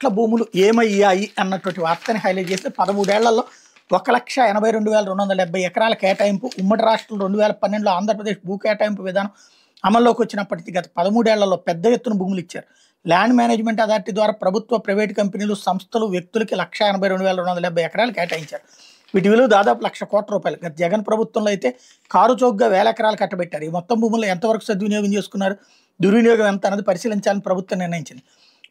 కోట్ల భూములు ఏమయ్యాయి అన్నటువంటి వార్తని హైలైట్ చేస్తే 13 ఏళ్లలో 1,82,270 ఎకరాల కేటాయింపు. ఉమ్మడి రాష్ట్రంలో 2012లో ఆంధ్రప్రదేశ్ భూ కేటాయింపు విధానం అమల్లోకి వచ్చినప్పటికీ గత 13 ఏళ్లలో పెద్ద ఎత్తున భూములు ఇచ్చారు. ల్యాండ్ మేనేజ్మెంట్ అథారిటీ ద్వారా ప్రభుత్వ, ప్రైవేటు కంపెనీలు, సంస్థలు, వ్యక్తులకి 1,82,270 ఎకరాలు కేటాయించారు. వీటి విలువ దాదాపు 1,00,000 కోట్ల రూపాయలు. గత జగన్ ప్రభుత్వంలో అయితే కారు చౌకగా 1000 ఎకరాలు కట్టబెట్టారు. ఈ మొత్తం భూములు ఎంతవరకు సద్వినియోగం చేసుకున్నారు, దుర్వినియోగం ఎంత అన్నది పరిశీలించాలని ప్రభుత్వం నిర్ణయించింది.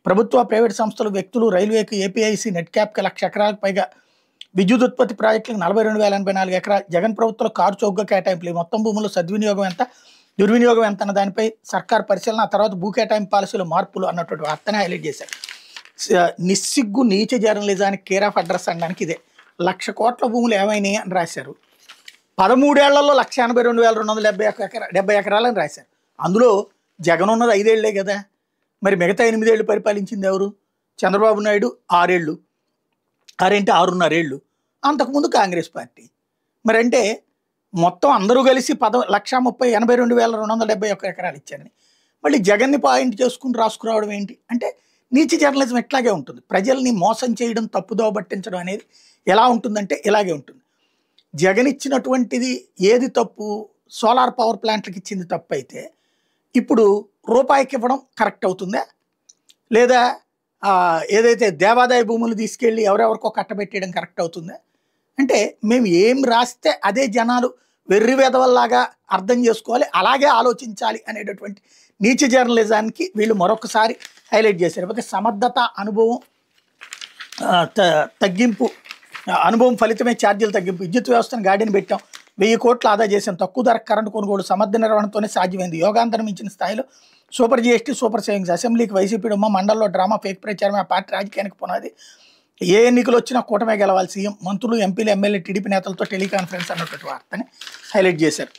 ప్రభుత్వ, ప్రైవేటు సంస్థలు, వ్యక్తులు, రైల్వేకి, ఏపీఐసి, నెట్ క్యాప్కి 1,00,000 ఎకరాలకు పైగా, విద్యుత్ ఉత్పత్తి ప్రాజెక్టులకు 42,084 ఎకరాలు. జగన్ ప్రభుత్వంలో కారు చౌకగా కేటాయింపులు. ఈ మొత్తం భూములు సద్వినియోగం ఎంత, దుర్వినియోగం ఎంత అన్న దానిపై సర్కార్ పరిశీలన, ఆ తర్వాత భూ కేటాయింపు పాలసీలో మార్పులు అన్నటువంటి వార్తని హైలైట్ చేశారు. నిస్సిగ్గు నీచ జర్నలిజానికి కేర్ ఆఫ్ అడ్రస్ అనడానికి ఇదే. 1,00,000 కోట్ల భూములు ఏమైనాయి అని రాశారు. 13 ఏళ్లలో 1,82,270 ఎకరాలని రాశారు. అందులో జగన్ ఉన్నది 5 ఏళ్లే కదా. మరి మిగతా 8 ఏళ్ళు పరిపాలించింది ఎవరు? చంద్రబాబు నాయుడు 6 ఏళ్ళు, 6.5 ఏళ్ళు. అంతకుముందు కాంగ్రెస్ పార్టీ. మరి అంటే మొత్తం అందరూ కలిసి 1,82,271 ఎకరాలు ఇచ్చారని మళ్ళీ జగన్ని పాయింట్ చేసుకుని రాసుకురావడం ఏంటి అంటే, నీచ జర్నలిజం ఎట్లాగే ఉంటుంది. ప్రజల్ని మోసం చేయడం, తప్పుదోవ పట్టించడం అనేది ఎలా ఉంటుందంటే ఇలాగే ఉంటుంది. జగన్ ఇచ్చినటువంటిది ఏది తప్పు? సోలార్ పవర్ ప్లాంట్లకు ఇచ్చింది తప్పు అయితే ఇప్పుడు రూపాయికి ఇవ్వడం కరెక్ట్ అవుతుందా? లేదా ఏదైతే దేవాదాయ భూములు తీసుకెళ్ళి ఎవరెవరికో కట్టబెట్టేయడం కరెక్ట్ అవుతుందా? అంటే మేము ఏం రాస్తే అదే జనాలు వెర్రి వెధవల్లాగా అర్థం చేసుకోవాలి, అలాగే ఆలోచించాలి అనేటటువంటి నీచ జర్నలిజానికి వీళ్ళు మరొకసారి హైలైట్ చేశారు. లేకపోతే సమర్థత, అనుభవం తగ్గింపు, అనుభవం ఫలితమే ఛార్జీలు తగ్గింపు. విద్యుత్ వ్యవస్థను గాడిని పెట్టాం, 1000 కోట్లు ఆదా చేసాం, తక్కువ ధర కరెంటు కొనుగోలు సమర్థ నిర్వహణతోనే సాధ్యమైంది. యోగాంతరం ఇచ్చిన స్థాయిలో సూపర్ జీఎస్టీ, సూపర్ సేవింగ్స్. అసెంబ్లీకి వైసీపీ ఉమ్మ, మండలంలో డ్రామా, ఫేక్ ప్రచారమే ఆ పార్టీ రాజకీయానికి పునాది. ఏ ఎన్నికలు వచ్చినా కూటమే గెలవాలి. సీఎం, మంత్రులు, ఎంపీలు, ఎమ్మెల్యే, టీడీపీ నేతలతో టెలికాన్ఫరెన్స్ అన్నటువంటి వార్తని హైలైట్ చేశారు.